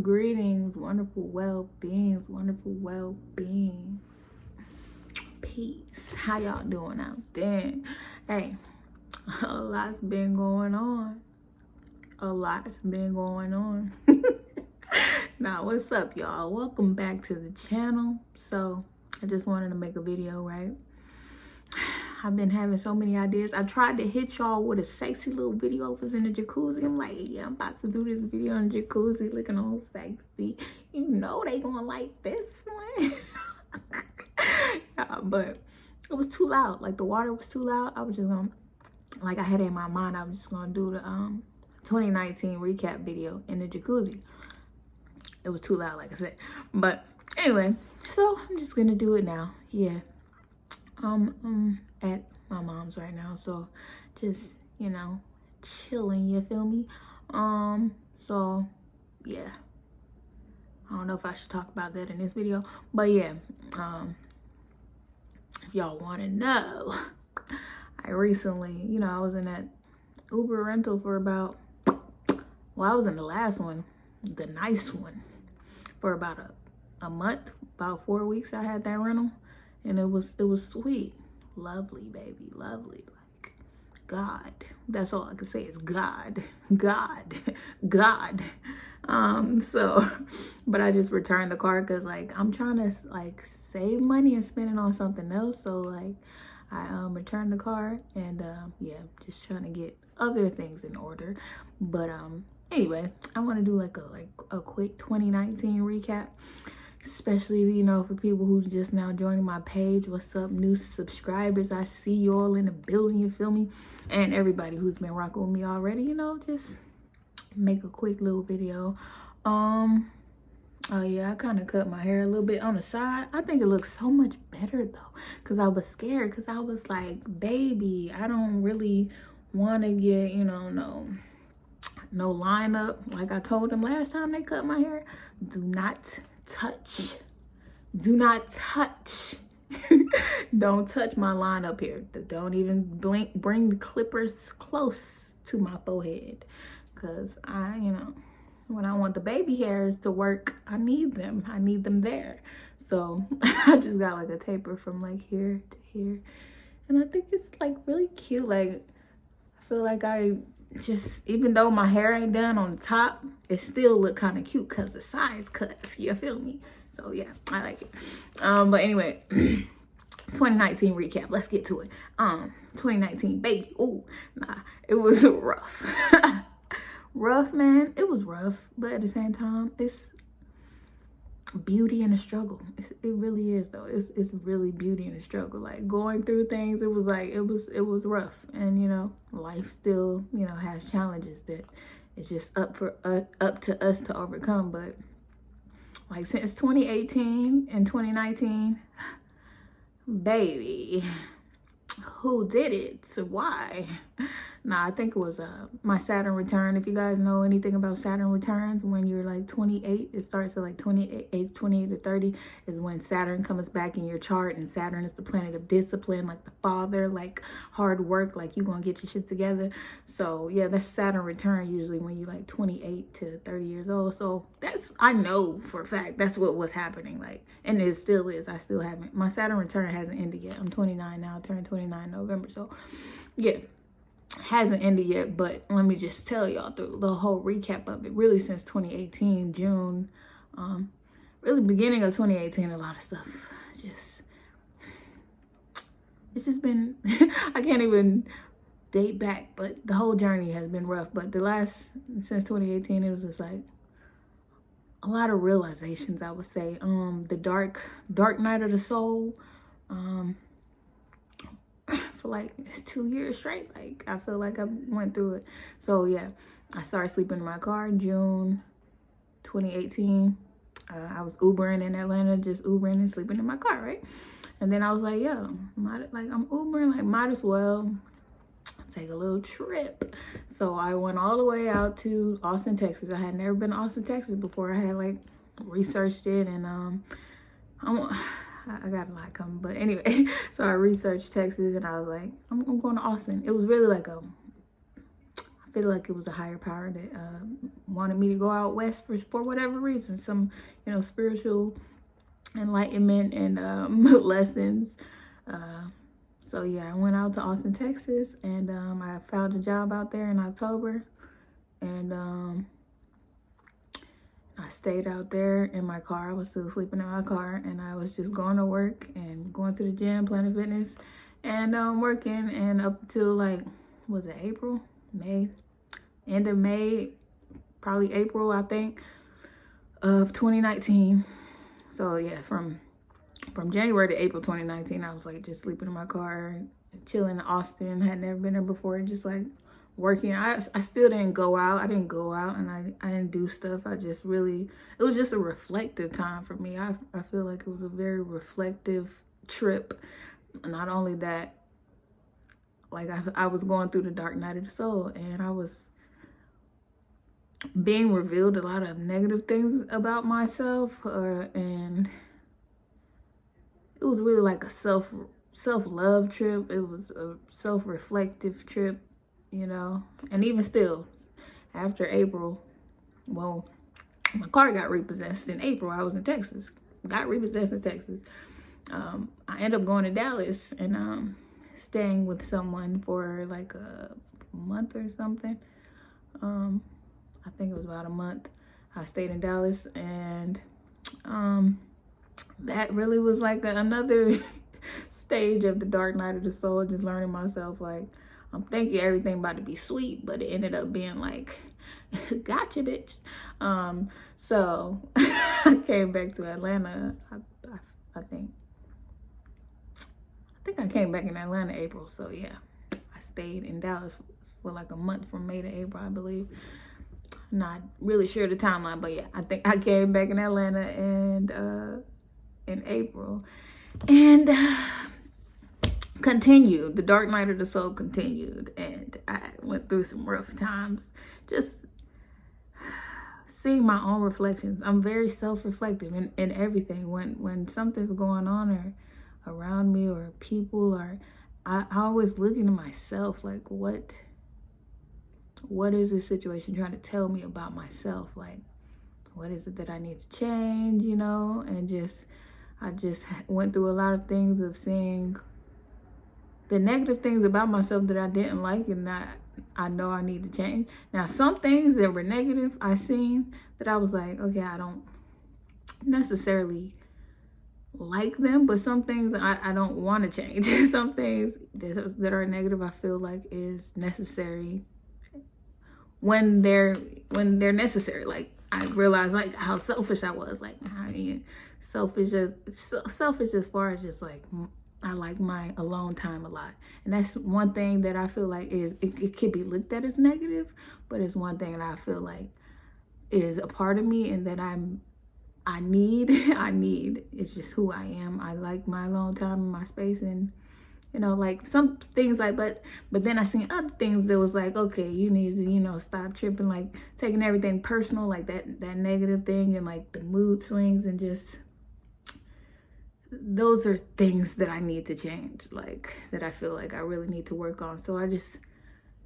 Greetings, wonderful well-beings, wonderful well-beings. Peace. How y'all doing out there? Hey, a lot's been going on. Now, what's up, y'all? Welcome back to the channel. So, I just wanted to make a video, right? I've been having so many ideas. I tried to hit y'all with a sexy little video. I was in the jacuzzi. I'm like, yeah, I'm about to do this video in the jacuzzi looking all sexy. You know they gonna like this one. Yeah, but it was too loud. Like, the water was too loud. I was just gonna, like, I had it in my mind, I was just gonna do the 2019 recap video in the jacuzzi. It was too loud, like I said. But anyway, so I'm just gonna do it now. Yeah. At my mom's right now, so just, you know, chilling, you feel me? So yeah, I don't know if I should talk about that in this video, but yeah, if y'all want to know, I recently, you know, I was in that Uber rental for about, well, I was in the last one, the nice one, for about a month, about 4 weeks. I had that rental, and it was sweet. Lovely, baby, lovely. Like, God. That's all I can say is God. So, but I just returned the car because, like, I'm trying to, like, save money and spend it on something else. So, like, I returned the car, and yeah, just trying to get other things in order. But anyway, I want to do like a quick 2019 recap. Especially, you know, for people who just now joining my page. What's up, new subscribers? I see you all in the building, you feel me? And everybody who's been rocking with me already, you know, just make a quick little video. Oh yeah, I kind of cut my hair a little bit on the side. I think it looks so much better though, because I was scared, because I was like, baby, I don't really want to get, you know, no lineup. Like I told them last time they cut my hair, do not touch. Don't touch my line up here. Don't even bring the clippers close to my forehead, because I, you know, when I want the baby hairs to work, I need them there. So I just got like a taper from like here to here, and I think it's like really cute. Like, I feel like I just, even though my hair ain't done on the top, it still look kind of cute because the sides cuts, you feel me? So yeah, I like it. But anyway, 2019 recap, let's get to it. 2019, baby, ooh, nah, it was rough. Rough, man, it was rough, but at the same time, it's beauty in a struggle. It really is though. It's really beauty in a struggle. Like, going through things, it was like, it was rough, and you know, life still, you know, has challenges that it's just up to us to overcome. But like, since 2018 and 2019, baby, who did it? Why? Nah, I think it was my Saturn return. If you guys know anything about Saturn returns, when you're like 28, it starts at like 28 to 30 is when Saturn comes back in your chart, and Saturn is the planet of discipline, like the father, like hard work, like you gonna get your shit together. So yeah, that's Saturn return usually when you're like 28 to 30 years old. So that's, I know for a fact that's what was happening, like, and it still is. I still haven't, my Saturn return hasn't ended yet. I'm 29 now, I turned 29 in November. So yeah, hasn't ended yet. But let me just tell y'all through the whole recap of it. Really, since 2018 June, really beginning of 2018, a lot of stuff it's just been I can't even date back, but the whole journey has been rough. But since 2018, it was just like a lot of realizations, I would say. The dark night of the soul, for like 2 years straight. Like, I feel like I went through it. So yeah, I started sleeping in my car in June 2018. I was Ubering in Atlanta, just Ubering and sleeping in my car, right? And then I was like, yo, I'm Ubering, like, might as well take a little trip. So I went all the way out to Austin, Texas. I had never been to Austin, Texas before. I had like researched it, and I got a lot coming, but anyway, so I researched Texas, and I was like, I'm going to Austin. It was really like I I feel like it was a higher power that wanted me to go out west for whatever reason, some, you know, spiritual enlightenment and lessons. So yeah, I went out to Austin, Texas, and I found a job out there in October, and I stayed out there in my car. I was still sleeping in my car, and I was just going to work and going to the gym, Planet Fitness, and working. And up until like, was it April, May, end of May, probably April, I think, of 2019. So yeah, from January to April 2019, I was like just sleeping in my car, chilling in Austin. Had never been there before, just like working. I still didn't go out. I didn't go out and I didn't do stuff. I just really, it was just a reflective time for me. I feel like it was a very reflective trip. Not only that, like I was going through the dark night of the soul, and I was being revealed a lot of negative things about myself, and it was really like a self-love trip. It was a self-reflective trip, you know. And even still, after April, well, my car got repossessed in April. I was in Texas, got repossessed in Texas. I ended up going to Dallas and staying with someone for like a month or something. I think it was about a month. I stayed in Dallas, and that really was like another stage of the dark night of the soul, just learning myself. Like, I'm thinking everything about to be sweet, but it ended up being like, gotcha, bitch. So I came back to Atlanta. I think I came back in Atlanta April. So yeah, I stayed in Dallas for like a month from May to April, I believe. Not really sure the timeline, but yeah, I think I came back in Atlanta and in April, and continued. The dark night of the soul continued, and I went through some rough times, just seeing my own reflections. I'm very self-reflective in everything. When something's going on or around me or people, or I always look into myself, like what is this situation trying to tell me about myself? Like, what is it that I need to change, you know? And I just went through a lot of things of seeing the negative things about myself that I didn't like, and that I know I need to change. Now, some things that were negative I seen that I was like, okay, I don't necessarily like them, but some things I don't want to change. Some things that are negative I feel like is necessary when they're necessary. Like, I realized like how selfish I was. Like, I mean, selfish as far as just like, I like my alone time a lot. And that's one thing that I feel like is, it could be looked at as negative, but it's one thing that I feel like is a part of me, and that I need. It's just who I am. I like my alone time and my space, and you know, like some things like, but then I seen other things that was like, okay, you need to, you know, stop tripping, like taking everything personal, like that negative thing, and like the mood swings, and just, those are things that I need to change, like that I feel like I really need to work on. So I just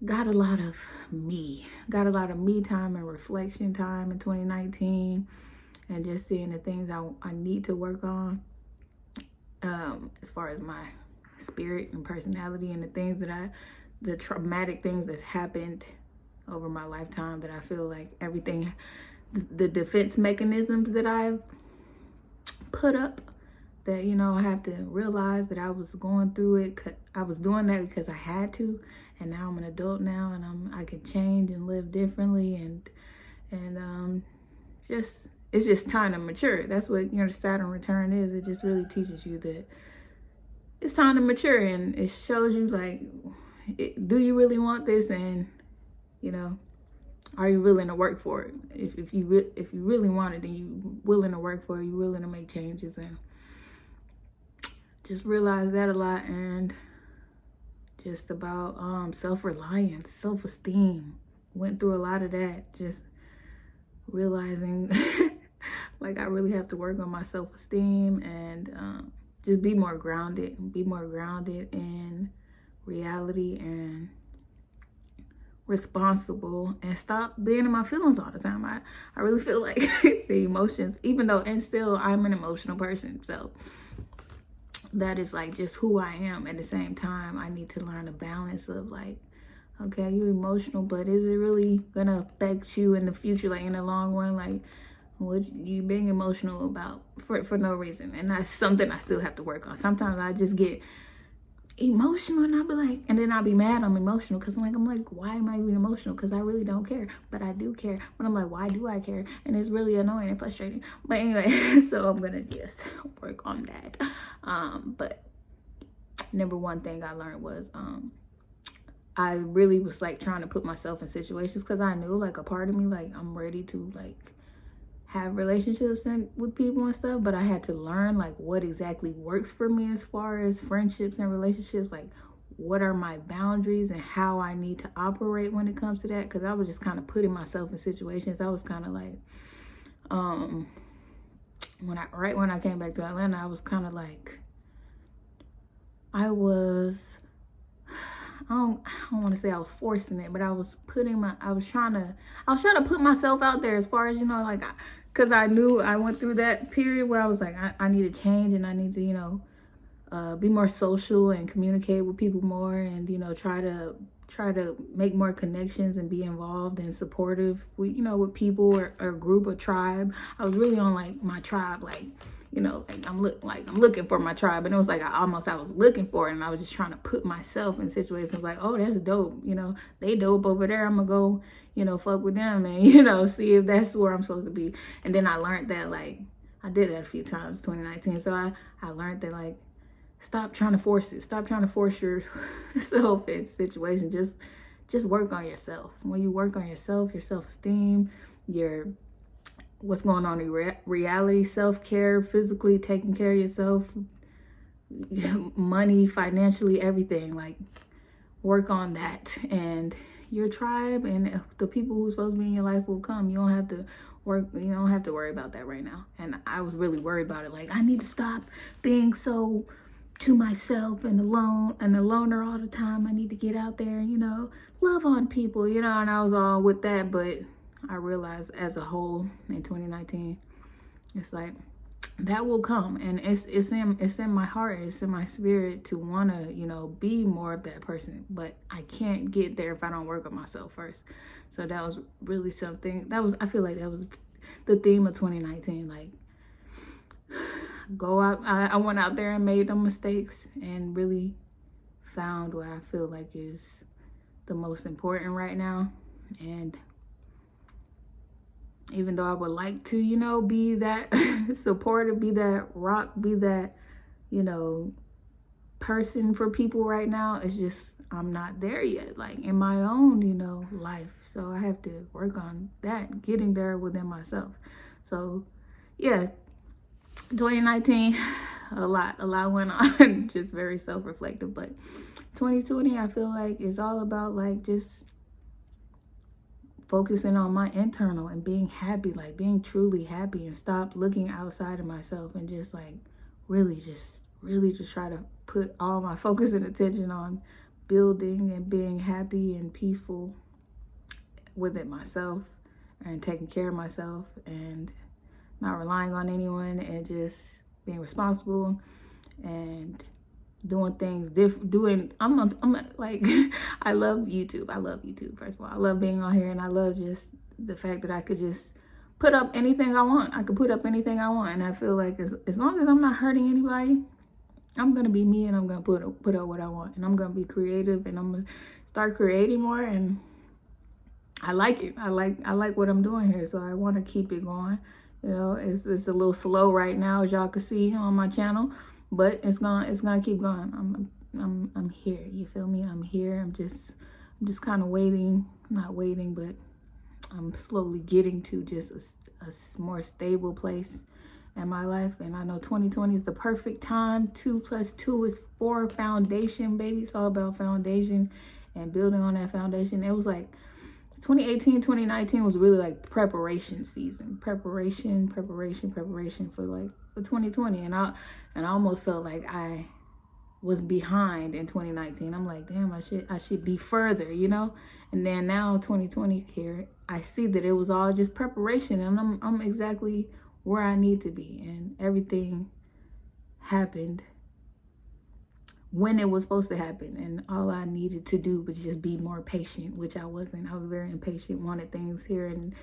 got a lot of me time and reflection time in 2019, and just seeing the things I need to work on, as far as my spirit and personality, and the things that the traumatic things that happened over my lifetime, that I feel like everything, the defense mechanisms that I've put up, that, you know, I have to realize that I was going through it. I was doing that because I had to, and now I'm an adult now, and I can change and live differently, and just, it's just time to mature. That's what, you know, the Saturn return is. It just really teaches you that it's time to mature, and it shows you like, do you really want this? And, you know, are you willing to work for it? If you really want it, then you willing to work for it, you willing to make changes, and just realize that a lot. And just about self-reliance, self-esteem. Went through a lot of that, just realizing like I really have to work on my self-esteem, and just be more grounded in reality, and responsible and stop being in my feelings all the time. I really feel like the emotions, even though, and still I'm an emotional person. So that is like just who I am. At the same time, I need to learn a balance of like, okay, you're emotional, but is it really gonna affect you in the future, like in the long run? Like, what you being emotional about for no reason? And that's something I still have to work on. Sometimes I just get emotional and I'll be like, and then I'll be mad I'm emotional because I'm like, why am I being emotional? Because I really don't care, but I do care. But I'm like, why do I care? And it's really annoying and frustrating. But anyway, so I'm gonna just work on that. But number one thing I learned was I really was like trying to put myself in situations because I knew like a part of me, like I'm ready to like have relationships and with people and stuff, but I had to learn like what exactly works for me as far as friendships and relationships, like what are my boundaries and how I need to operate when it comes to that. Because I was just kind of putting myself in situations. I was kind of like when I came back to Atlanta, I was kind of like I don't want to say I was forcing it, but I was trying to put myself out there as far as, you know, like, because I knew I went through that period where I was like, I need to change and I need to, you know, be more social and communicate with people more and, you know, try to make more connections and be involved and supportive with, you know, with people or a group or tribe. I was really on like my tribe, like, you know, like I'm looking for my tribe, and it was like I was looking for it, and I was just trying to put myself in situations like, oh, that's dope, you know, they dope over there, I'm gonna go, you know, fuck with them and, you know, see if that's where I'm supposed to be. And then I learned that, like, I did that a few times 2019, so I learned that, like, stop trying to force it, stop trying to force yourself in situation. Just work on yourself. When you work on yourself, your self-esteem, your what's going on in reality, self-care, physically taking care of yourself, money, financially, everything, like work on that, and your tribe and the people who's supposed to be in your life will come. You don't have to worry about that right now. And I was really worried about it, like I need to stop being so to myself and alone and a loner all the time. I need to get out there, you know, love on people, you know. And I was all with that, but I realized as a whole in 2019, it's like that will come, and it's in my heart, it's in my spirit to want to, you know, be more of that person. But I can't get there if I don't work on myself first. So that was really something I feel like that was the theme of 2019. Like, go out. I went out there and made them mistakes and really found what I feel like is the most important right now. And even though I would like to, you know, be that supporter, be that rock, be that, you know, person for people right now, it's just I'm not there yet, like in my own, you know, life. So I have to work on that, getting there within myself. So yeah, 2019, a lot went on, just very self-reflective. But 2020, I feel like is all about like just focusing on my internal and being happy, like being truly happy, and stop looking outside of myself and just like really just try to put all my focus and attention on building and being happy and peaceful within myself and taking care of myself and not relying on anyone and just being responsible and doing things different. I'm like, I love YouTube. First of all, I love being on here, and I love just the fact that I could just put up anything I want. And I feel like as long as I'm not hurting anybody, I'm gonna be me, and I'm gonna put up what I want, and I'm gonna be creative, and I'm gonna start creating more. And I like it. I like what I'm doing here, so I want to keep it going. You know, it's a little slow right now, as y'all can see on my channel. But it's gonna keep going. I'm here. You feel me? I'm here. I'm just kind of waiting, not waiting, but I'm slowly getting to just a more stable place in my life. And I know 2020 is the perfect time. 2 + 2 is 4. Foundation, baby. It's all about foundation and building on that foundation. It was like 2018, 2019 was really like preparation season. Preparation for 2020. And I almost felt like I was behind in 2019. I'm like, damn, I should be further, you know? And then now 2020 here, I see that it was all just preparation, and I'm exactly where I need to be, and everything happened when it was supposed to happen, and all I needed to do was just be more patient, which I wasn't. I was very impatient, wanted things here and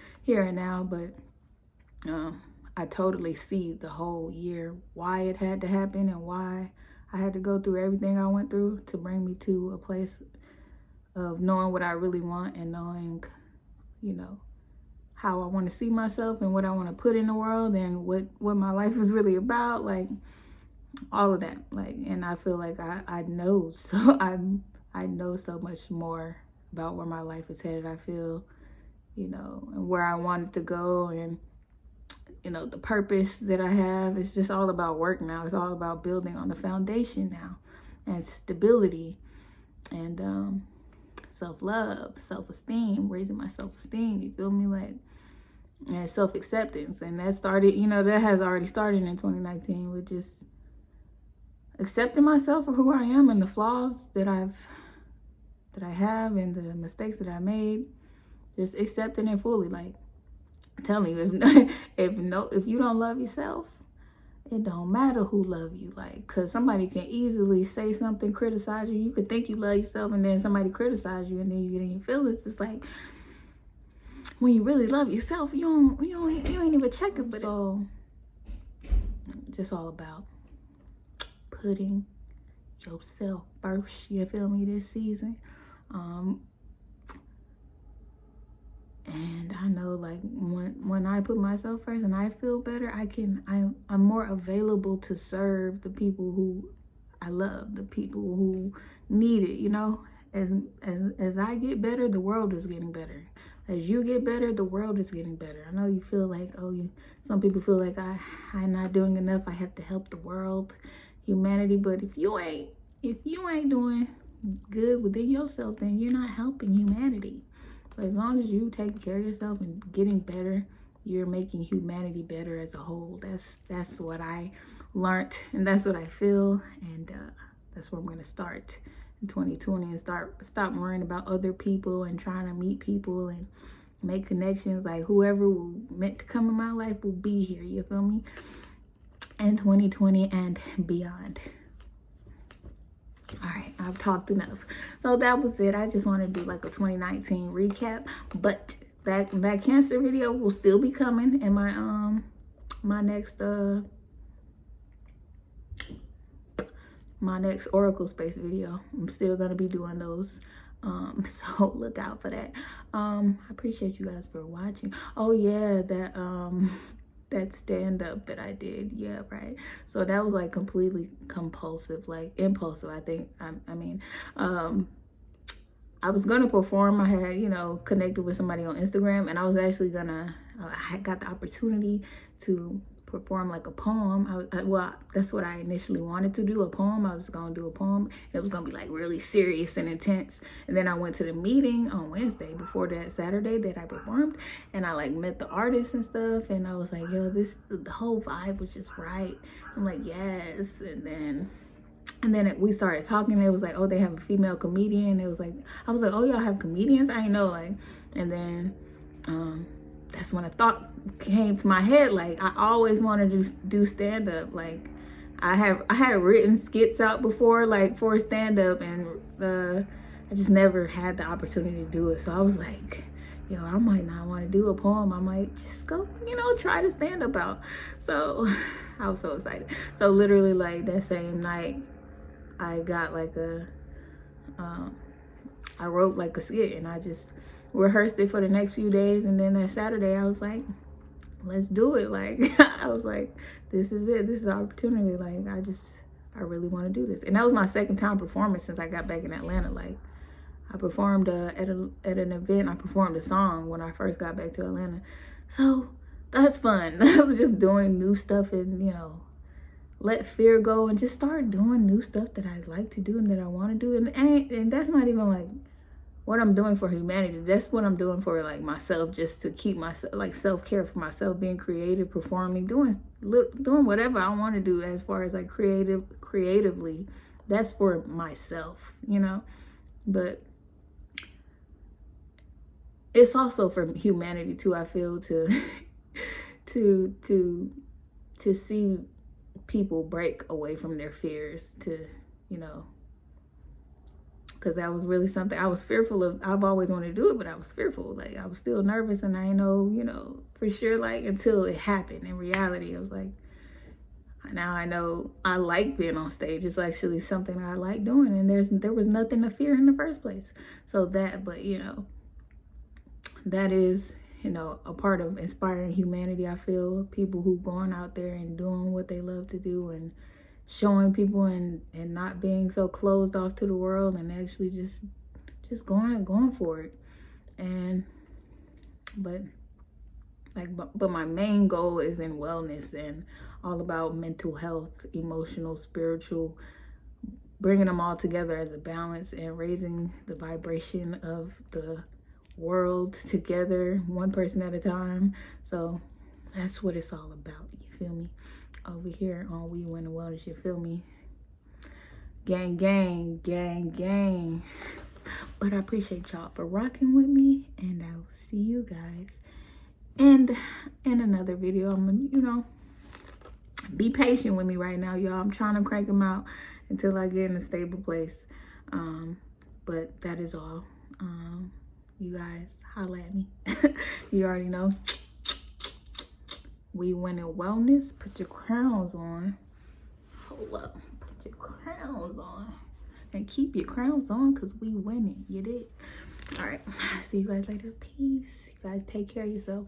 now, but I totally see the whole year why it had to happen and why I had to go through everything I went through to bring me to a place of knowing what I really want, and knowing, you know, how I want to see myself and what I want to put in the world, and what my life is really about, like all of that. Like, and I feel like I know, so I know so much more about where my life is headed. I feel, you know, and where I want it to go, and you know, the purpose that I have. It's just all about work now. It's all about building on the foundation now, and stability, and self-love, self-esteem, raising my self-esteem, you feel me? Like, and self-acceptance. And that started, you know, that has already started in 2019 with just accepting myself for who I am, and the flaws that I have, and the mistakes that I made. Just accepting it fully. Like, I'm telling you, if you don't love yourself, it don't matter who love you. Like, cause somebody can easily say something, criticize you. You could think you love yourself, and then somebody criticize you, and then you get in your feelings. It's like, when you really love yourself, you ain't even check it. But so, just all about putting yourself first. You feel me? This season. And I know, like, when I put myself first and I feel better, I'm more available to serve the people who I love, the people who need it, you know? As I get better, the world is getting better. As you get better, the world is getting better. I know you feel like, some people feel like I'm not doing enough. I have to help the world, humanity. But if you ain't doing good within yourself, then you're not helping humanity. As long as you take care of yourself and getting better, you're making humanity better as a whole. That's what I learned, and that's what I feel, and that's where I'm gonna start in 2020, and stop worrying about other people and trying to meet people and make connections. Like, whoever will meant to come in my life will be here. You feel me? In 2020 and beyond. All right, I've talked enough. So that was it. I just want to do like a 2019 recap, but that Cancer video will still be coming in my next Oracle Space video. I'm still gonna be doing those. So look out for that. I appreciate you guys for watching. Oh yeah, that stand-up that I did, yeah, right. So that was like completely compulsive, like impulsive, I think. I was gonna perform. I had, you know, connected with somebody on Instagram, and I was actually gonna, I got the opportunity to perform like a poem. Well, that's what I initially wanted to do, a poem. I was gonna do a poem. It was gonna be like really serious and intense. And then I went to the meeting on Wednesday before that Saturday that I performed, and I like met the artists and stuff, and I was like, yo, the whole vibe was just right. I'm like, yes. And then we started talking. It was like, oh, they have a female comedian. It was like, I was like, oh, y'all have comedians? I didn't know. Like, and then that's when a thought came to my head. Like, I always wanted to do stand-up. Like, I had written skits out before, like, for stand-up, and I just never had the opportunity to do it. So I was like, yo, I might not want to do a poem. I might just go, you know, try to stand-up out. So I was so excited. So literally, like, that same night, I got like I wrote like a skit, and I just rehearsed it for the next few days. And then that Saturday, I was like, let's do it. Like, I was like, this is it. This is the opportunity. Like, I really want to do this. And that was my second time performing since I got back in Atlanta. Like, I performed at an event. I performed a song when I first got back to Atlanta. So that's fun. I was just doing new stuff, and, you know, let fear go and just start doing new stuff that I like to do and that I want to do. And that's not even like what I'm doing for humanity. That's what I'm doing for like myself, just to keep myself, like, self-care for myself, being creative, performing, doing whatever I want to do as far as like creatively. That's for myself, you know. But it's also for humanity too, I feel, to to see people break away from their fears, to, you know, because that was really something I was fearful of. I've always wanted to do it, but I was fearful. Like, I was still nervous, and I know, you know, for sure, like, until it happened in reality. I was like, now I know I like being on stage. It's actually something I like doing, and there was nothing to fear in the first place. So that, but, you know, that is, you know, a part of inspiring humanity. I feel people who going out there and doing what they love to do, and showing people, and not being so closed off to the world, and actually just going for it. And but my main goal is in wellness, and all about mental health, emotional, spiritual, bringing them all together as a balance, and raising the vibration of the world together, one person at a time. So that's what it's all about, you feel me? Over here on We Win the Wellness, you feel me? Gang, gang, gang, gang. But I appreciate y'all for rocking with me, and I will see you guys in another video. I'm gonna, you know, be patient with me right now, y'all. I'm trying to crank them out until I get in a stable place. But that is all. You guys, holla at me. You already know. We Win in Wellness. Put your crowns on. Hold up. Put your crowns on. And keep your crowns on, because we winning. You did. All right. See you guys later. Peace. You guys take care of yourself.